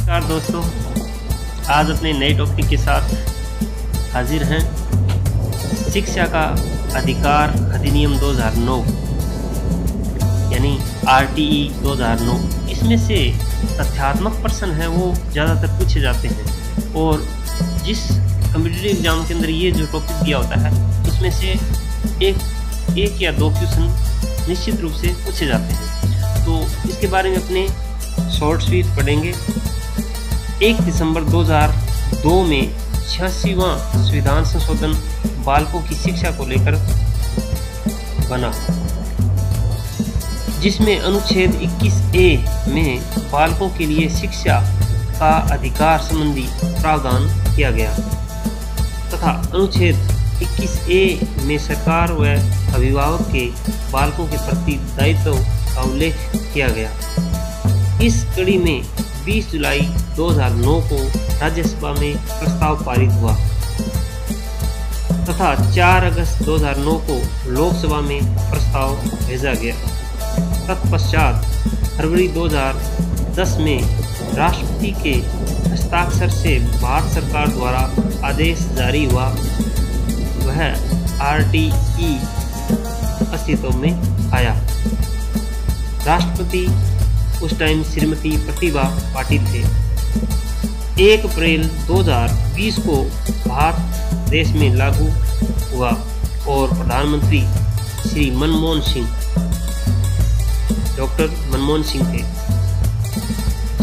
नमस्कार दोस्तों, आज अपने नए टॉपिक के साथ हाजिर हैं। शिक्षा का अधिकार अधिनियम 2009 यानी RTE 2009। इसमें से तथ्यात्मक प्रश्न है वो ज़्यादातर पूछे जाते हैं और जिस कॉम्पिटिटिव एग्जाम के अंदर ये जो टॉपिक दिया होता है उसमें से एक या दो क्वेश्चन निश्चित रूप से पूछे जाते हैं। तो इसके बारे में अपने शॉर्ट स्वीट पढ़ेंगे। 1 दिसंबर 2002 में 86वां संविधान संशोधन बालकों की शिक्षा को लेकर बना, जिसमें अनुच्छेद 21A में बालकों के लिए शिक्षा का अधिकार संबंधी प्रावधान किया गया तथा अनुच्छेद 21A में सरकार व अभिभावक के बालकों के प्रति दायित्व का उल्लेख किया गया। इस कड़ी में 20 जुलाई 2009 को राज्यसभा में प्रस्ताव पारित हुआ तथा 4 अगस्त 2009 को लोकसभा में प्रस्ताव भेजा गया। तत्पश्चात फरवरी 2010 में राष्ट्रपति के हस्ताक्षर से भारत सरकार द्वारा आदेश जारी हुआ। वह RTE अस्तित्व में आया। राष्ट्रपति उस टाइम श्रीमती प्रतिभा पाटिल थे। 1 अप्रैल 2020 को भारत देश में लागू हुआ और प्रधानमंत्री श्री डॉक्टर मनमोहन सिंह थे।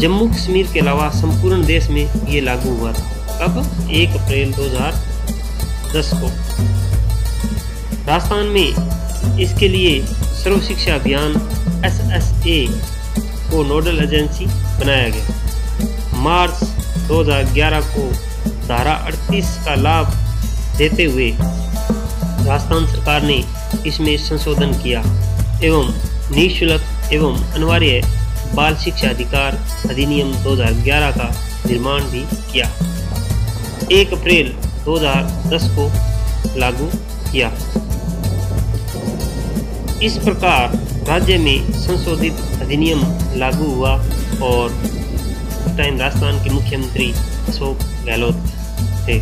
जम्मू कश्मीर के अलावा संपूर्ण देश में ये लागू हुआ था। कब? 1 अप्रैल 2010 को। राजस्थान में इसके लिए सर्व शिक्षा अभियान SSA को नोडल एजेंसी बनाया गया। मार्च 2011 को धारा 38 का लाभ देते हुए राजस्थान सरकार ने इसमें संशोधन किया एवं निःशुल्क एवं अनिवार्य बाल शिक्षा अधिकार अधिनियम 2011 का निर्माण भी किया। 1 अप्रैल 2010 को लागू किया। इस प्रकार राज्य में संशोधित अधिनियम लागू हुआ और उस टाइम राजस्थान के मुख्यमंत्री अशोक गहलोत थे।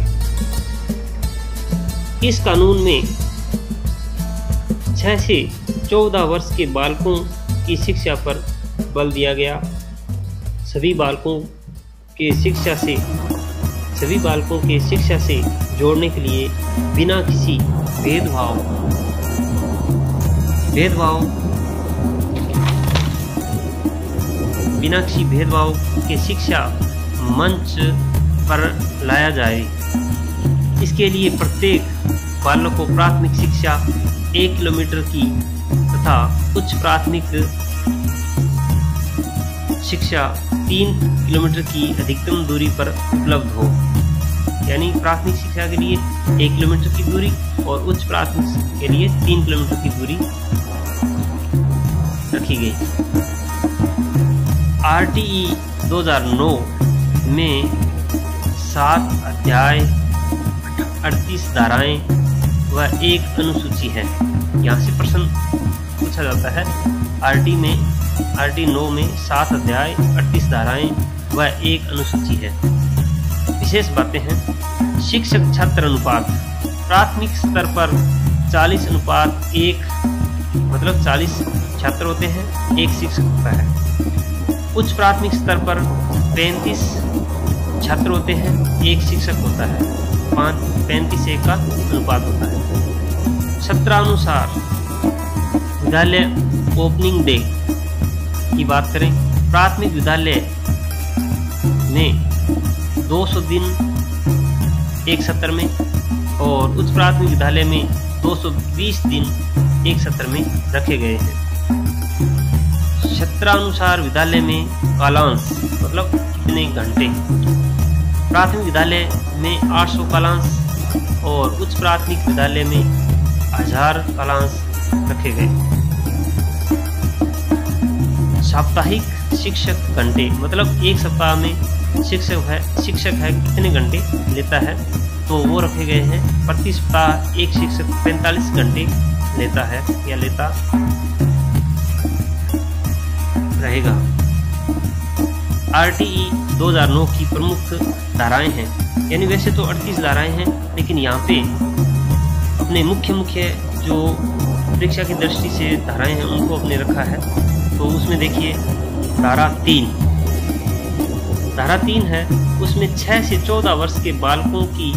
इस कानून में 6 से 14 वर्ष के बालकों की शिक्षा पर बल दिया गया। सभी बालकों के शिक्षा से जोड़ने के लिए बिना किसी भेदभाव के शिक्षा मंच पर लाया जाए। इसके लिए प्रत्येक बालक को प्राथमिक शिक्षा 1 किलोमीटर की तथा उच्च प्राथमिक शिक्षा 3 किलोमीटर की अधिकतम दूरी पर उपलब्ध हो। यानी प्राथमिक शिक्षा के लिए 1 किलोमीटर की दूरी और उच्च प्राथमिक के लिए 3 किलोमीटर की दूरी रखी गई। RTE 2009 में 7 अध्याय 38 धाराएं व 1 अनुसूची है। यहाँ से प्रश्न पूछा जाता है। RTE 9 में 7 अध्याय 38 धाराएं व 1 अनुसूची है। विशेष बातें हैं। शिक्षक छात्र अनुपात प्राथमिक स्तर पर 40:1 मतलब 40 छात्र होते हैं, 1 शिक्षक होता है। उच्च प्राथमिक स्तर पर 35 छात्र होते हैं, 1 शिक्षक होता है। 35:1 का अनुपात होता है। सत्रानुसार विद्यालय ओपनिंग डे की बात करें, प्राथमिक विद्यालय में 200 दिन एक सत्र में और उच्च प्राथमिक विद्यालय में 220 दिन एक सत्र में रखे गए हैं। सत्रानुसार विद्यालय में कालांश मतलब कितने घंटे, प्राथमिक विद्यालय में 800 कालांश और उच्च प्राथमिक विद्यालय में 1000 कालांश रखे गए। साप्ताहिक शिक्षक घंटे मतलब एक सप्ताह में शिक्षक है कितने घंटे लेता है, तो वो रखे गए हैं। प्रति सप्ताह एक शिक्षक 45 घंटे लेता है या लेता रहेगा। RTE 2009 की प्रमुख धाराएं हैं। यानी वैसे तो 38 धाराएं हैं, लेकिन यहाँ पे अपने मुख्य जो परीक्षा की दृष्टि से धाराएं हैं उनको अपने रखा है। तो उसमें देखिए धारा 3 है, उसमें 6 से 14 वर्ष के बालकों की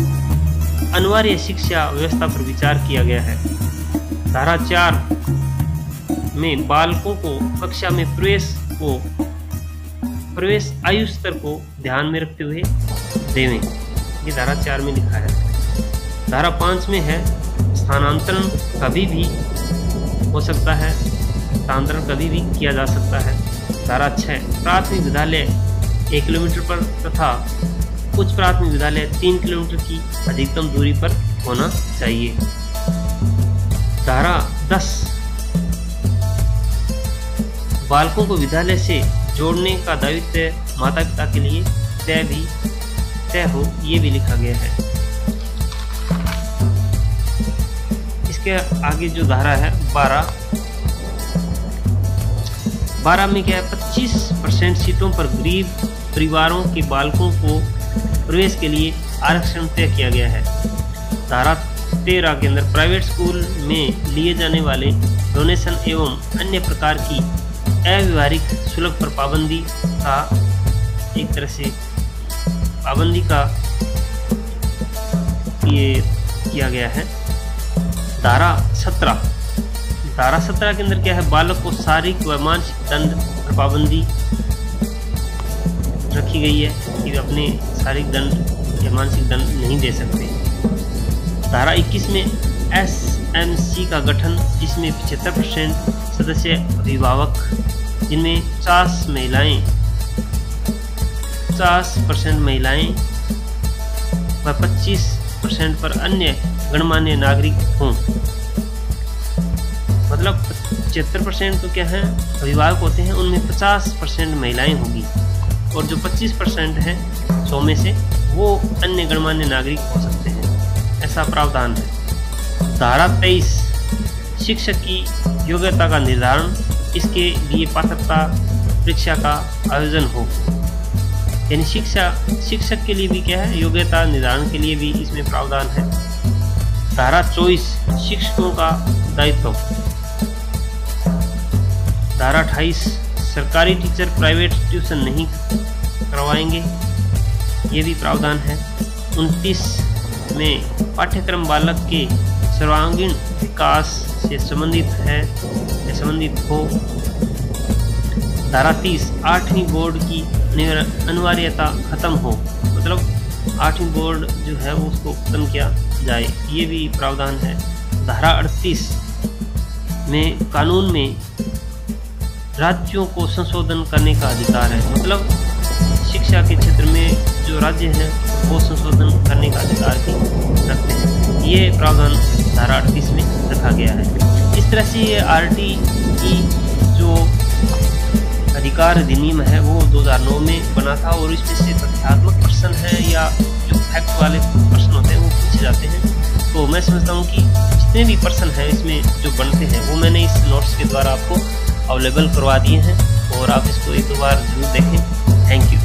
अनिवार्य शिक्षा व्यवस्था पर विचार किया गया है। धारा 4 में बालकों को कक्षा में प्रवेश आयु स्तर को ध्यान में रखते हुए देवें, ये धारा 4 में लिखा है। धारा 5 में है स्थानांतरण कभी भी हो सकता है, स्थानांतरण कभी भी किया जा सकता है। धारा 6 प्राथमिक विद्यालय 1 किलोमीटर पर तथा उच्च प्राथमिक विद्यालय 3 किलोमीटर की अधिकतम दूरी पर होना चाहिए। धारा 10 बालकों को विद्यालय से जोड़ने का दायित्व माता पिता के लिए तय हो, ये भी लिखा गया है। इसके आगे जो धारा है 12 में क्या है, 25% सीटों पर गरीब परिवारों के बालकों को प्रवेश के लिए आरक्षण तय किया गया है। धारा 13 के अंदर प्राइवेट स्कूल में लिए जाने वाले डोनेशन एवं अन्य प्रकार की अव्यवहारिक शुल्क पर पाबंदी का एक तरह से पाबंदी का ये किया गया है। धारा 17 के अंदर क्या है, बालक को शारीरिक व मानसिक दंड पर पाबंदी रखी गई है कि वे अपने शारीरिक दंड या मानसिक दंड नहीं दे सकते। धारा 21 में SMC का गठन, जिसमें 75% सदस्य अभिभावक, जिनमें 50% महिलाएं व 25% पर अन्य गणमान्य नागरिक हों। मतलब 75% तो क्या है अभिभावक होते हैं, उनमें 50% महिलाएं होगी और जो 25% हैं 100 में से वो अन्य गणमान्य नागरिक हो सकते हैं, ऐसा प्रावधान है। धारा 23 शिक्षक की योग्यता का निर्धारण, इसके लिए पात्रता परीक्षा का आयोजन हो। यानी शिक्षक के लिए भी क्या है, योग्यता निर्धारण के लिए भी इसमें प्रावधान है। धारा 24 शिक्षकों का दायित्व। धारा 28 सरकारी टीचर प्राइवेट ट्यूशन नहीं करवाएंगे, ये भी प्रावधान है। 29 में पाठ्यक्रम बालक के सर्वांगीण विकास से संबंधित हो। धारा 30 8वीं बोर्ड की अनिवार्यता खत्म हो, मतलब 8वीं बोर्ड जो है वो उसको खत्म किया जाए, ये भी प्रावधान है। धारा 38 में कानून में राज्यों को संशोधन करने का अधिकार है, मतलब शिक्षा के क्षेत्र में जो राज्य हैं वो संशोधन करने का अधिकार भी रखते हैं, ये प्रावधान धारा 38 में रखा गया है। इस तरह से ये RTE जो अधिकार अधिनियम है वो 2009 में बना था और इसमें से तथ्यात्मक प्रश्न है या जो फैक्ट वाले प्रश्न होते हैं वो पूछे जाते हैं। तो मैं समझता हूँ कि जितने भी प्रश्न हैं इसमें जो बनते हैं वो मैंने इस नोट्स के द्वारा आपको अवेलेबल करवा दिए हैं और आप इसको एक दो बार जरूर देखें। Thank you.